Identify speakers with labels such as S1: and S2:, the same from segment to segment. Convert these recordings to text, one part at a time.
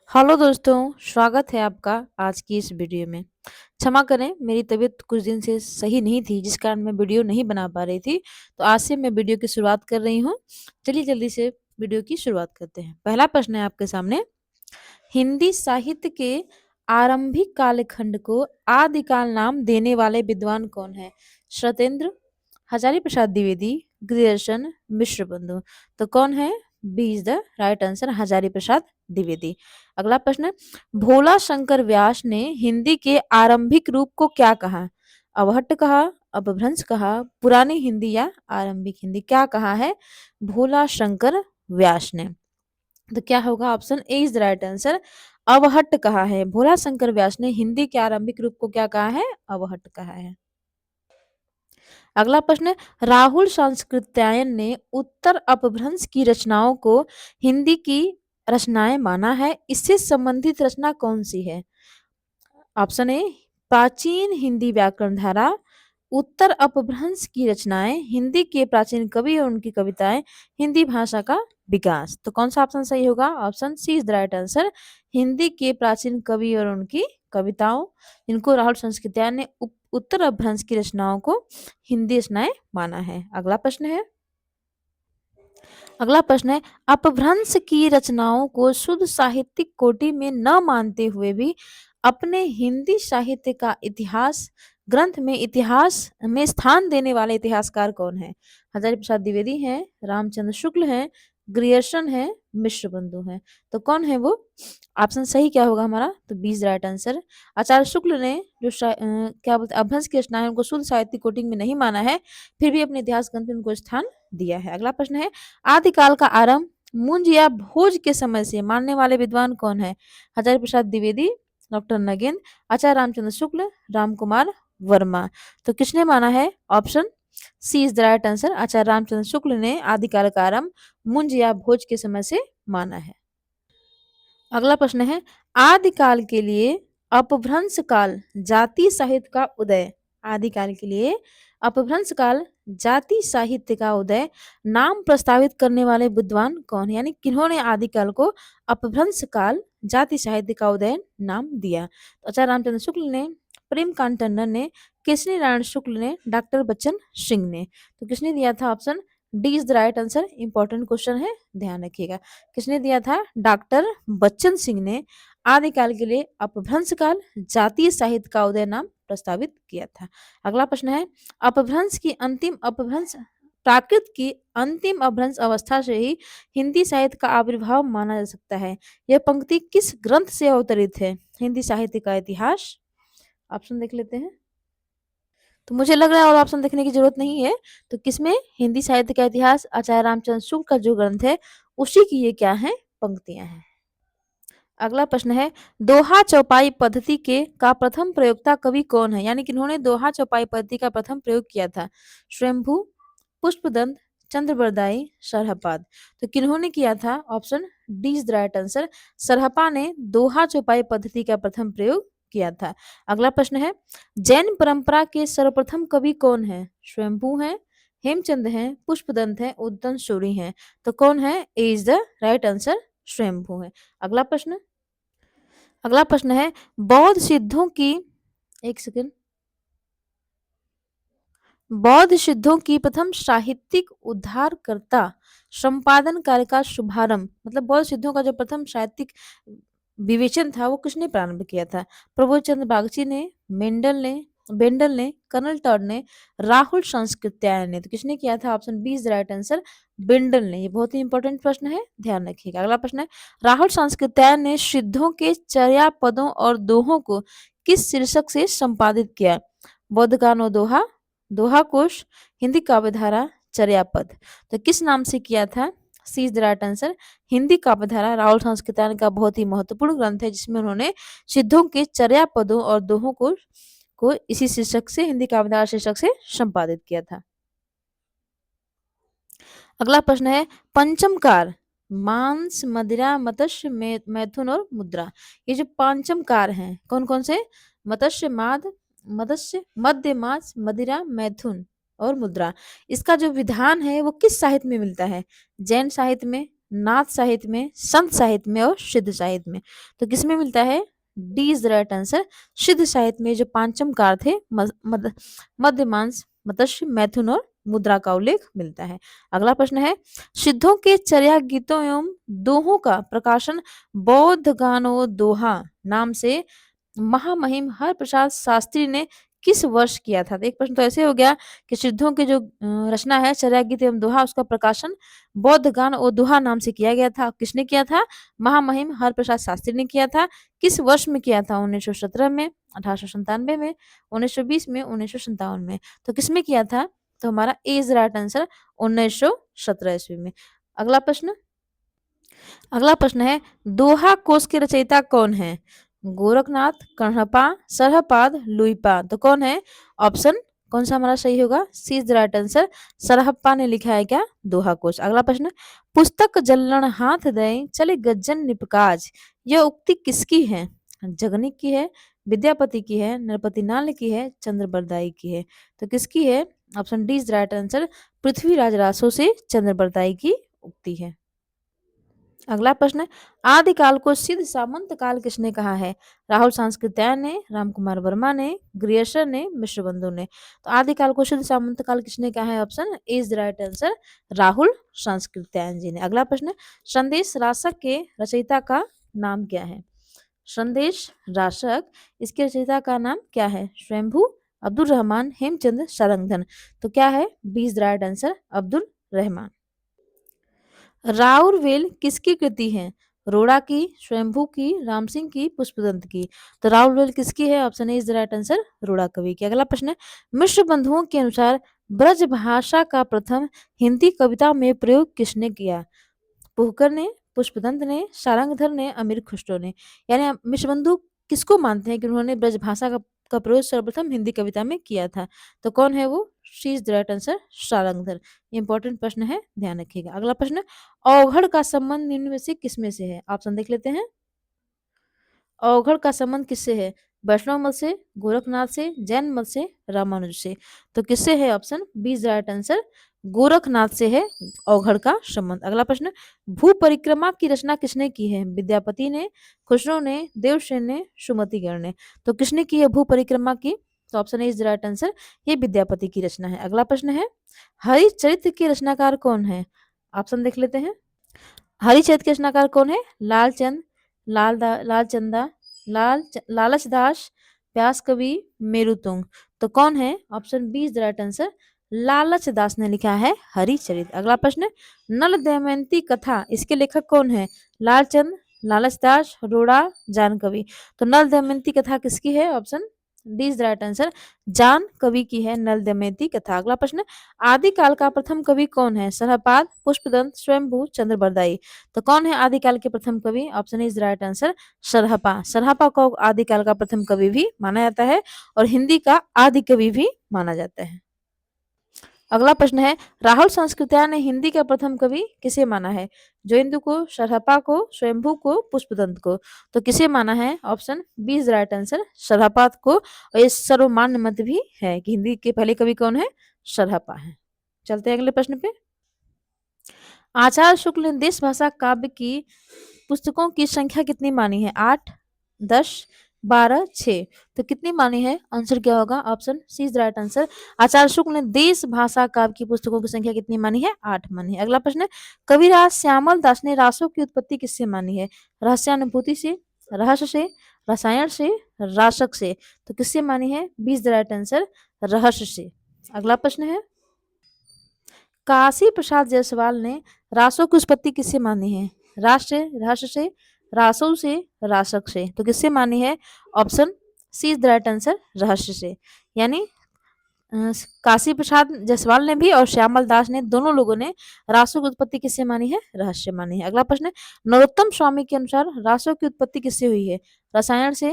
S1: Hello दोस्तों, स्वागत है आपका आज की इस वीडियो में। क्षमा करें, मेरी तबीयत कुछ दिन से सही नहीं थी, जिस कारण मैं वीडियो नहीं बना पा रही थी। तो आज से मैं वीडियो की शुरुआत कर रही हूँ। चलिए जल्दी से वीडियो की शुरुआत करते हैं। पहला प्रश्न है आपके सामने, हिंदी साहित्य के आरंभिक कालखंड को आदिकाल नाम देने वाले विद्वान कौन है? सत्येंद्र, हजारी प्रसाद द्विवेदी, ग्रियर्सन, मिश्रबंधु। तो कौन है? B is the right answer, Hazari Prasad Dwivedi. अगला प्रश्न, भोला शंकर व्यास ने हिंदी के आरंभिक रूप को क्या कहा? अवहट्ट कहा, अपभ्रंश कहा, पुरानी हिंदी या आरंभिक हिंदी? क्या कहा है भोला शंकर व्यास ने? तो क्या होगा? Option A is the right answer, Avahatta कहा है। भोला शंकर व्यास ने हिंदी के आरंभिक रूप को क्या कहा है? अवहट्ट कहा है। अगला प्रश्न, राहुल सांस्कृत्यायन ने उत्तर अपभ्रंश की रचनाओं को हिंदी की रचनाएं माना है। इससे संबंधित रचना कौन सी है? ऑप्शन ए, प्राचीन हिंदी व्याकरण धारा, उत्तर अपभ्रंश की रचनाएं, हिंदी के प्राचीन कवि और उनकी कविताएं, हिंदी भाषा का विकास। तो कौन सा ऑप्शन सही होगा? Option C is the right answer, Hindi के प्राचीन कवि और उनकी कविताओं, इनको राहुल संस्कृत्यायन ने उत्तर अपभ्रंश की रचनाओं को हिंदी रचनाएं माना है। अगला प्रश्न है, अपभ्रंश की रचनाओं को शुद्ध साहित्यिक कोटि में न मानते हुए भी अपने हिंदी साहित्य का इतिहास ग्रंथ में इतिहास में स्थान देने वाले इतिहासकार कौन है? हजारी प्रसाद द्विवेदी हैं, रामचंद्र शुक्ल हैं, ग्रियर्सन है, मिश्रबंधु हैं। तो कौन है वो? ऑप्शन सही क्या होगा हमारा? तो B is right answer, Acharya Shukla ने जो क्या बोलते हैं अपभ्रंश की रचनाएं उनको शुद्ध साहित्यिक कोटि में नहीं माना है, फिर भी अपने इतिहास ग्रंथ में उनको स्थान दिया है। अगला प्रश्न है, आदिकाल का आरंभ मुंज या भोज के समय से मानने वाले विद्वान कौन है? हजारी प्रसाद द्विवेदी, डॉक्टर नगेंद्र, आचार्य रामचंद्र शुक्ल, राम कुमार वर्मा। तो किसने माना है? Option C is the right answer, Acharya Ramchandra Shukla ने आदिकाल का आरंभ मुंज या भोज के समय से माना है। अगला प्रश्न है, आदिकाल के लिए अपभ्रंश काल जाति साहित्य का उदय, आदिकाल के लिए अपभ्रंश काल जाति साहित्य का उदय नाम प्रस्तावित करने वाले विद्वान कौन है? यानी किन्होंने आदिकाल को अपभ्रंश काल जाति साहित्य का उदय नाम दिया? तो आचार्य रामचंद्र शुक्ल ने, प्रेमकांत टंडन ने, केसरी नारायण शुक्ल ने, डॉक्टर बच्चन सिंह ने। तो किसने दिया था? Option D is the right answer, important question है, ध्यान रखिएगा। किसने दिया था? डॉक्टर बच्चन सिंह ने आदिकाल के लिए अपभ्रंश काल जातीय साहित्य का उदय नाम प्रस्तावित किया था। अगला प्रश्न है, अपभ्रंश की अंतिम अपभ्रंश प्राकृत की अंतिम अपभ्रंश अवस्था से ही हिंदी साहित्य का आविर्भाव माना जा सकता है। यह पंक्ति किस ग्रंथ से अवतरित है? हिंदी साहित्य का इतिहास। ऑप्शन देख लेते हैं। तो मुझे लग रहा है और ऑप्शन देखने की जरूरत नहीं है। तो किसमें? हिंदी साहित्य का इतिहास, आचार्य रामचंद्र शुक्ल का जो ग्रंथ है उसी की ये क्या है? पंक्तियां हैं। अगला प्रश्न है, दोहा चौपाई पद्धति के का प्रथम प्रयोक्ता कवि कौन है? यानी कि इन्होंने दोहा चौपाई पद्धति का प्रथम प्रयोग किया था। स्वयंभू, पुष्पदंत, चंद्रबरदाई, सरहपाद। तो किन्होंने किया था? Option D is the right answer, Sarahapa ने दोहा चौपाई पद्धति का प्रथम प्रयोग किया था। अगला प्रश्न है, जैन परंपरा के सर्वप्रथम कवि कौन है? स्वयंभू हैं, हेमचंद हैं, पुष्पदंत हैं, उदयन सूरि हैं। तो कौन है? ए इज द राइट आंसर, स्वयंभू है। अगला प्रश्न है, बौद्ध सिद्धों की, एक सेकंड, बौद्ध सिद्धों की प्रथम साहित्यिक उद्धारकर्ता संपादन कार्य का शुभारंभ, मतलब बौद्ध सिद्धों का जो प्रथम साहित्यिक विवेचन था वो किसने प्रारंभ किया था? प्रबोध चंद्र बागची ने, बेंडल ने, कर्नल टॉड ने, राहुल संस्कृत्यायन ने। तो किसने किया था? Option B is the right answer, Bendall ने। ये बहुत ही इंपॉर्टेंट प्रश्न है, ध्यान रखिएगा। अगला प्रश्न है, राहुल संस्कृत्यायन ने सिद्धों के चर्या पदों और दोहों को किस शीर्षक से संपादित किया? बौद्धगान दोहा, दोहा कोश, हिंदी काव्यधारा, चर्यापद। तो किस नाम से किया था? C is the right answer, Hindi Kavyadhara Rahul Sankrityayan का बहुत ही महत्वपूर्ण ग्रंथ है, जिसमें उन्होंने सिद्धों के चर्या पदों और दोहों को इसी शीर्षक से, हिंदी काव्यधारा शीर्षक से संपादित किया था। अगला प्रश्न है, पंचमकार मांस, मदिरा, मत्स्य, मैथुन और मुद्रा, ये जो पंचमकार हैं कौन कौन से? मत्स्य, मध्य, मांस, मदिरा, मैथुन और मुद्रा। इसका जो विधान है वो किस साहित्य में मिलता है? जैन साहित्य में, नाथ साहित्य में, संत साहित्य में और सिद्ध साहित्य में। तो किसमें मिलता है? D is the right answer. सिद्ध साहित्य में जो पांचम कार थे, मध्यमांश, मत्स्य, मैथुन और मुद्रा का उल्लेख मिलता है। अगला प्रश्न है, सिद्धों के चर्या गीतों एवं दोहों का प्रकाशन बौद्ध गानो दोहा नाम से महामहिम हरप्रसाद शास्त्री ने किस वर्ष किया था? तो एक प्रश्न तो ऐसे हो गया कि सिद्धों की जो रचना है चर्या गीत एवं दोहा, उसका प्रकाशन बौद्ध गान और दोहा नाम से किया गया था। किसने किया था? महामहिम हरप्रसाद शास्त्री ने किया था। किस वर्ष में किया था? 1917 में, 1897 में, 1920 में, 1957 में। तो किसमें किया था? तो हमारा ए इज राइट आंसर 1917 ईस्वी में। अगला प्रश्न है, दोहा कोश के रचयिता कौन है? गोरखनाथ, कण्हपा, सरहपाद, लुइपा। तो कौन है? ऑप्शन कौन सा हमारा सही होगा? सी is the right answer. Sarahapa ने लिखा है क्या? दोहा कोश। अगला प्रश्न, पुस्तक जल्लण हाथ दई चले गज्जन निपकाज, यह उक्ति किसकी है? जगनिक की है, विद्यापति की है, नरपति नाल की है, चंद्रबरदाई की है। तो किसकी है? Option D is the right answer. Prithviraj Raso से चंद्रबरदाई की उक्ति है। अगला प्रश्न है, आदिकाल को सिद्ध सामंत काल किसने कहा है? राहुल सांस्कृत्यायन ने, रामकुमार वर्मा ने, ग्रियर्सन ने, मिश्र बंधु ने। तो आदिकाल को सिद्ध सामंत काल किसने कहा है? Option is the right answer, Rahul Sankrityayan ji ने। अगला प्रश्न है, संदेश रासक के रचयिता का नाम क्या है? संदेश रासक, इसके रचयिता का नाम क्या है? स्वयंभू, अब्दुल रहमान, हेमचंद, सारंगधन। तो क्या है? B is the right answer, Abdul Rahman. Raulvel किसकी कृति है? रोड़ा की, स्वयंभू की, राम सिंह की, पुष्पदंत की। तो राउरवेल किसकी है? Option A is the right answer, रोड़ा कवि की। अगला प्रश्न है, मिश्र बंधुओं के अनुसार ब्रज भाषा का प्रथम हिंदी कविता में प्रयोग किसने किया? पुहकर ने, पुष्पदंत ने, सारंगधर ने, अमीर खुसरो ने। यानी मिश्र बंधु किसको मानते हैं कि उन्होंने ब्रज भाषा का प्रयोग सर्वप्रथम हिंदी कविता में किया था? तो कौन है वो? She is the right answer, Sarangdhar. Important प्रश्न है, ध्यान रखिएगा। अगला प्रश्न, अवघड़ का संबंध निम्न में से किसमें से है? ऑप्शन देख लेते हैं। अवघड़ का संबंध किससे है? वैष्णव मत से, गोरखनाथ से, जैन मत से, रामानुज से। तो किससे है? Option B is right answer, Gorakhnath से है अवघड़ का संबंध। अगला प्रश्न, भू परिक्रमा की रचना किसने की है? विद्यापति ने, खुसरो ने, देवसेन ने, सुमतिगढ़ ने। तो किसने की है भू परिक्रमा की? तो ऑप्शन इज राइट आंसर, ये विद्यापति की रचना है। अगला प्रश्न है, हरिचरित्र के रचनाकार कौन है? ऑप्शन देख लेते हैं। हरिचरित्र के रचनाकार कौन है? लालचंद, लालचंदा, लालचदास, व्यास कवि, मेरुतुंग। तो कौन है? Option B is the right answer, Lalach Das ने लिखा है हरिचरित्र। अगला प्रश्न, नल दमयंती कथा, इसके लेखक कौन है? लालचंद, लालचदास, रोड़ा, जान कवि। तो नल दमयंती कथा किसकी है? Option D is the right answer, जान कवि की है नल दमयंती कथा। अगला प्रश्न, आदिकाल का प्रथम कवि कौन है? सरहपाद, पुष्पदंत, स्वयंभू, चंद्रबरदाई। तो कौन है आदिकाल के प्रथम कवि? Option is the right answer, Sarahapa. Sarahapa को आदिकाल का प्रथम कवि भी माना जाता है और हिंदी का आदि कवि भी माना जाता है। अगला प्रश्न है, राहुल सांस्कृत्यायन ने हिंदी का प्रथम कवि किसे माना है? जयेंदु को, सरहपा को, स्वयंभू को, पुष्पदंत को। तो किसे माना है? Option B is right answer, Sarahapa को। और ये सर्वमान्य मत भी है कि हिंदी के पहले कवि कौन है? सरहपा है। चलते हैं अगले प्रश्न पे। आचार्य शुक्ल ने देश भाषा काव्य की पुस्तकों की संख्या कितनी मानी है? 8, 10, 12, 6। तो कितनी मानी है? आंसर क्या होगा? Option C is right answer, Acharya Shukla ने देश भाषा काव्य की पुस्तकों की संख्या कितनी मानी है? 8 मानी है। अगला प्रश्न है, कविराज श्यामल दास ने रासों की उत्पत्ति किससे मानी है? रहस्यानुभूति से, रहस्य से, रसायन से, रासक से। तो किससे मानी है? B is the right answer, रहस्य से। अगला प्रश्न है, काशी प्रसाद जायसवाल ने रासों की उत्पत्ति किससे मानी है? राष्ट्र, रहस्य से, रासों से, रासक से। तो किससे मानी है? Option C is the right answer, रहस्य से। यानी काशी प्रसाद जायसवाल ने भी और श्यामल दास ने, दोनों लोगों ने रासों की उत्पत्ति किससे मानी है? रहस्य मानी है। अगला प्रश्न है, नरोत्तम स्वामी के अनुसार रासों की उत्पत्ति किससे हुई है? रसायन से,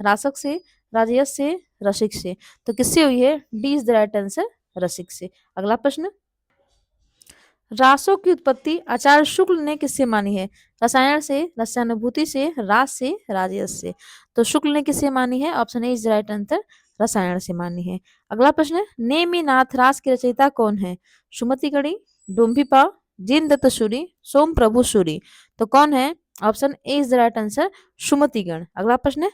S1: रासक से, राजयस से, रसिक से। तो किससे हुई है? D is the right answer, रसिक से। अगला प्रश्न, रासों की उत्पत्ति आचार्य शुक्ल ने किससे मानी है? रसायन से, रसायनुभूति से, रास से, राजयस से। तो शुक्ल ने किससे मानी है? Option A is right answer, रसायन से मानी है। अगला प्रश्न है, नेमिनाथ रास के रचयिता कौन है? सुमतिगढ़ी, डोम्भिपा, जिनदत्त सूरि, सोम प्रभु सूरि। तो कौन है? Option A is the right answer, Sumatigan. अगला प्रश्न है,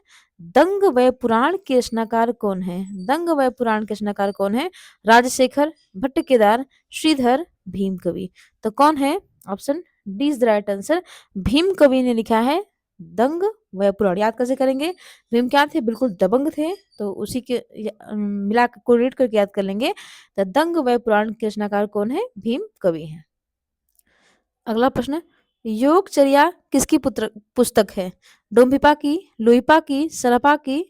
S1: दंग वय पुराण के रचनाकार कौन है? दंग वय पुराण के रचनाकार कौन है? राजशेखर, भट्ट केदार, श्रीधर, भीम कवि। तो कौन है? Option D is the right answer, Bhim कवि ने लिखा है दंग वय पुराण। याद कैसे करेंगे? भीम क्या थे? बिल्कुल दबंग थे, तो उसी के मिला कोरिलेट करके याद कर लेंगे। तो दंग वय पुराण के रचनाकार कौन है? भीम कवि है। अगला प्रश्न, योगचर्या किसकी पुस्तक है? डोम्भिपा की, लुइपा की, सरपा की,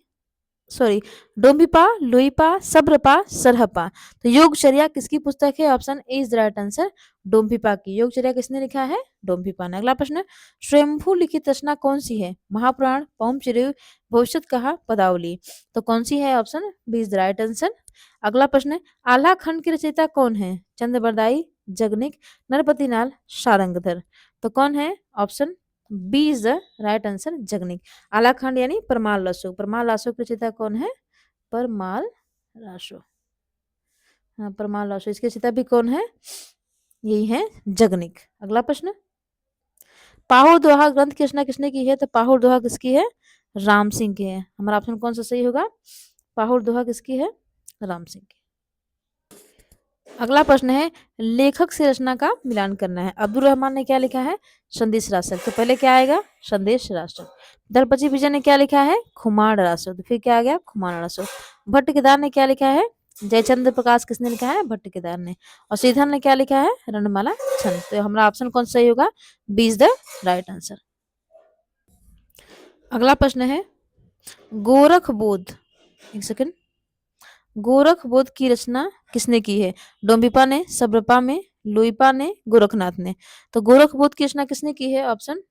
S1: सॉरी, डोम्भिपा, लुइपा, सब्रपा, सरहपा। तो योगचर्या किसकी पुस्तक है? Option A is the right answer, Dombhipa की। योगचर्या किसने लिखा है? डोम्भिपा ने। अगला प्रश्न, स्वयंभू लिखित रचना कौन सी है? महापुराण, पौंचर्य, भविष्यत कहा, पदावली। तो कौन सी है? Option B is the right answer. अगला प्रश्न, आल्हा खंड की रचयिता कौन है? चंद्रबरदाई, जगनिक, नरपतिनाल, सारंगधर। तो कौन है? Option B is the right answer, Jagnik. Alakhand यानी परमाल रासो। परमाल रासो की रचयिता कौन है? परमाल रासो। हाँ, परमाल रासो। इसकी रचयिता भी कौन है? यही है जगनिक। अगला प्रश्न, पाहुर दोहा ग्रंथ की रचना किसने की है? तो पाहुर दोहा किसकी है? राम सिंह की है। हमारा ऑप्शन कौन सा सही होगा? पाहुर दोहा किसकी है? राम सिंह की। अगला प्रश्न है, लेखक से रचना का मिलान करना है। अब्दुल रहमान ने क्या लिखा है? संदेश रासक। तो पहले क्या आएगा? संदेश रासक। दलपति विजय ने क्या लिखा है? खुमार रासक। तो फिर क्या आ गया? खुमार रासक। भट्ट केदार ने क्या लिखा है? जयचंद्र प्रकाश किसने लिखा है? भट्ट केदार ने। और श्रीधर ने क्या लिखा है? रणमाला छंद। तो हमारा ऑप्शन कौन सा सही होगा? B is the right answer. अगला प्रश्न है, गोरख बोध, एक सेकंड, गोरख बोध की रचना किसने की है? डोम्बिपा ने, सब्रपा में, लुइपा ने, गोरखनाथ ने। तो गोरख बोध की रचना किसने की है? Option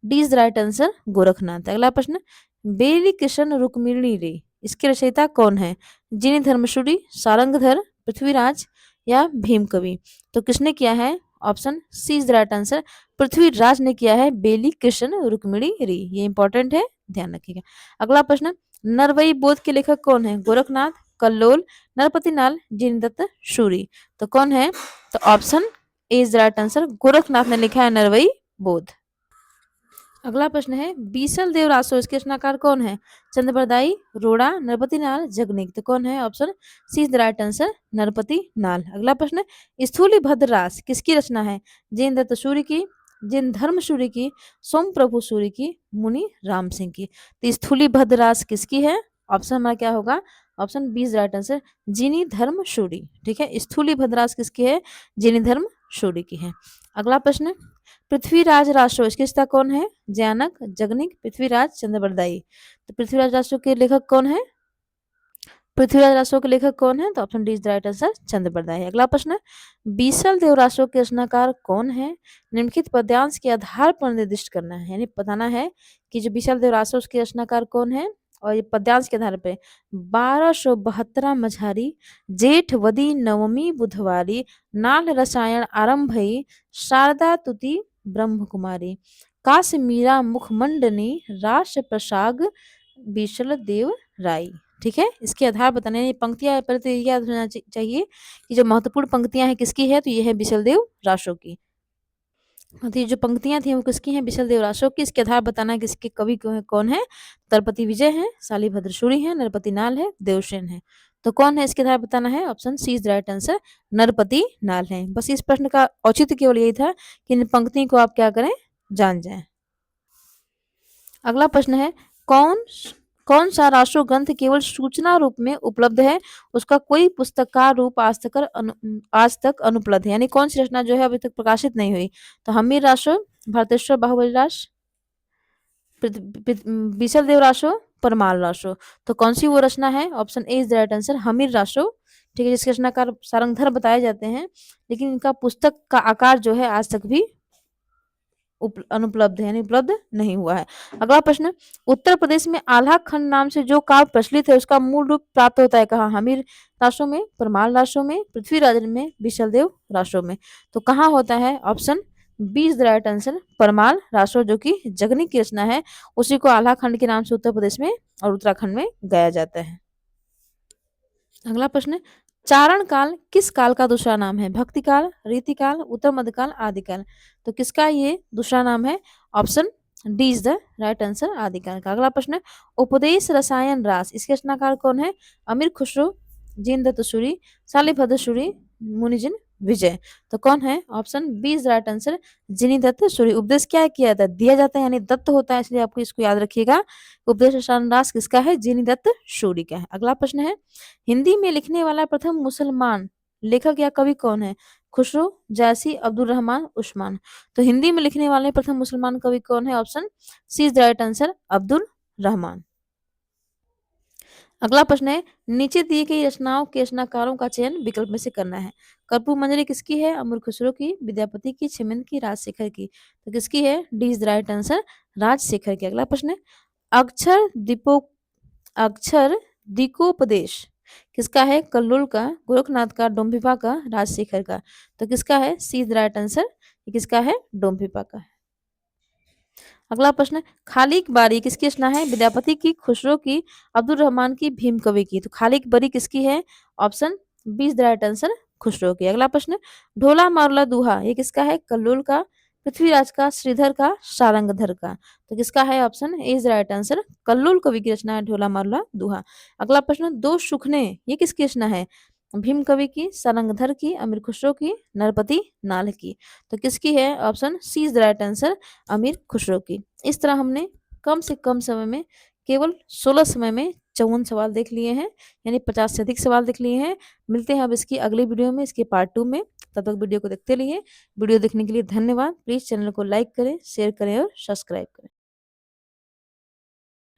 S1: D is the right answer, Gorakhnath. अगला प्रश्न, बेली कृष्ण रुक्मिणी रे, इसके रचयिता कौन है? जिनी धर्मसूरी, सारंगधर, पृथ्वीराज या भीम कवि। तो किसने किया है? Option C is the right answer, Prithviraj ने किया है बेली कृष्ण रुक्मिणी रे। ये इंपॉर्टेंट है, ध्यान रखिएगा। अगला प्रश्न, नरवई बोध के लेखक कौन है? गोरखनाथ, कल्लोल, नरपतिनाल, जिनदत्त सूरी। तो कौन है? तो option A is the right answer, Gorakhnath ने लिखा है नरवई बोध। अगला प्रश्न है, बीसल देव रासो, इसके रचनाकार कौन है? चंद्रबरदाई, रोड़ा, नरपति नाल, जगनिक। तो कौन है? Option C is the right answer, Narpati Nal. अगला प्रश्न, स्थूली भद्र रास किसकी रचना है? जैन दत्त सूर्य की, जैन धर्म सूर्य की, सोम प्रभु सूर्य की, मुनि राम सिंह की। तो स्थूली भद्र रास किसकी है? ऑप्शन हमारा क्या होगा? Option B is right answer, Jini Dharma Suri. ठीक है, स्थूली भद्रास किसकी है? जिनी धर्म सूरी की है। अगला प्रश्न, पृथ्वीराज रासो, इसकी रचयिता कौन है? जयानक, जगनिक, पृथ्वीराज, चंद्रबरदाई। तो पृथ्वीराज रासो के लेखक कौन है? पृथ्वीराज रासो के लेखक कौन है? तो option D is the right answer, Chand Bardai. अगला प्रश्न, बीसल देव रासो के रचनाकार कौन है? निम्नलिखित पद्यांश के आधार पर निर्दिष्ट करना है, यानी बताना है कि जो बीसल देव रासो उसके रचनाकार कौन है, और ये पद्यांश के आधार पे 1272 मझारी, जेठ वदी नवमी बुधवारी, नाल रसायन आरंभ भई, शारदा तुति ब्रह्म कुमारी, काश्मीरा मुखमंडनी, रास प्रसाग बीसल देव राई। ठीक है, इसके आधार बताने, ये पंक्तियां पहले तो ये याद होना चाहिए कि जो महत्वपूर्ण पंक्तियां हैं किसकी है? तो ये है बिसल देव रासो की। हाँ, तो ये जो पंक्तियां थी वो किसकी हैं? बिसल देव रासो की। इसके आधार बताना है किसके कवि कौन है? दलपति विजय है, शालिभद्र सूरी है, नरपति नाल है, देवसेन है। तो कौन है इसके आधार बताना है? Option C is the right answer, Narpati Nal है। बस इस प्रश्न का औचित्य केवल यही था कि इन पंक्ति को आप क्या करें? जान जाएं। अगला प्रश्न है, कौन कौन सा राष्ट्र ग्रंथ केवल सूचना रूप में उपलब्ध है, उसका कोई पुस्तकार रूप आज तक अनुपलब्ध है? यानी कौन सी रचना जो है अभी तक प्रकाशित नहीं हुई? तो हमीर रासो, भारतेश्वर बाहुबली रास, बीसल देव रासो, परमाल रासो। तो कौन सी वो रचना है? Option A is the right answer, Hammir Raso. ठीक है, जिसके रचनाकार सारंगधर बताए जाते हैं, लेकिन इनका पुस्तक का आकार जो है आज तक भी अनुपलब्ध है, यानी उपलब्ध नहीं हुआ है। अगला प्रश्न, उत्तर प्रदेश में आल्हा खंड नाम से जो काव्य प्रचलित है उसका मूल रूप प्राप्त होता है कहाँ? हमीर रासो में, परमाल रासो में, पृथ्वीराज में, बिशलदेव रासो में। तो कहाँ होता है? Option B is the right answer, Parmal Raso, जो कि जगनिक की रचना है, उसी को आल्हा खंड के नाम से उत्तर प्रदेश में और उत्तराखंड में गाया जाता है। अगला प्रश्न, चारण काल किस काल का दूसरा नाम है? भक्ति काल, रीति काल, उत्तर मध्य काल, आदि काल। तो किसका ये दूसरा नाम है? Option D is the right answer, आदि काल का। अगला प्रश्न है, उपदेश रसायन रास इसके रचनाकार कौन है? अमीर खुसरो, जीनदत्त सूरी, शालिभद्र सूरी, मुनिजिन विजय। तो कौन है? Option B is right answer, Jinidatta Suri. उपदेश क्या किया था? दिया जाता है, यानी दत्त होता है, इसलिए आपको इसको याद रखिएगा। उपदेश रसायन रास किसका है? जिनीदत्त सूरी का है। अगला प्रश्न है, हिंदी में लिखने वाला प्रथम मुसलमान लेखक या कवि कौन है? खुसरो, जायसी, अब्दुल रहमान, उस्मान। तो हिंदी में लिखने वाले प्रथम मुसलमान कवि कौन है? Option C is the right answer, Abdul Rahman. अगला प्रश्न है, नीचे दिए गई रचनाओं के रचनाकारों का चयन विकल्प में से करना है। कर्पूर मंजरी किसकी है? अमर खुसरो की, विद्यापति की, छिमन की, राजशेखर की। तो किसकी है? D is the right answer, Rajshekhar की। अगला प्रश्न है, अक्षर दीपो अक्षर दिकोपदेश किसका है? कल्लूल का, गोरखनाथ का, डोम्भिपा का, राजशेखर का। तो किसका है? सी इज द राइट आंसर, ये किसका है? डोम्भिपा का है। अगला प्रश्न है, खालिक बारी किसकी रचना है? विद्यापति की, खुसरो की, अब्दुल रहमान की, भीम कवि की। तो खालिक बारी किसकी है? Option B is the right answer, Khusro की। अगला प्रश्न है, ढोला मारुला दूहा ये किसका है? कल्लूल का, पृथ्वीराज का, श्रीधर का, सारंगधर का। तो किसका है? Option A is the right answer, Kallul कवि की रचना है ढोला मारुला दूहा। अगला प्रश्न, दो सुखने ये किसकी रचना है? भीम कवि की, सारंगधर की, अमीर खुसरो की, नरपति नाल की। तो किसकी है? Option C is the right answer, Amir Khusro की। इस तरह हमने कम से कम समय में, केवल 16 समय में 54 सवाल देख लिए हैं, यानी 50 से अधिक सवाल देख लिए हैं। मिलते हैं अब इसकी अगली वीडियो में, इसके पार्ट 2 में। तब तक वीडियो को देखते रहिए। वीडियो देखने के लिए धन्यवाद। प्लीज़ चैनल को लाइक करें, शेयर करें और सब्सक्राइब करें।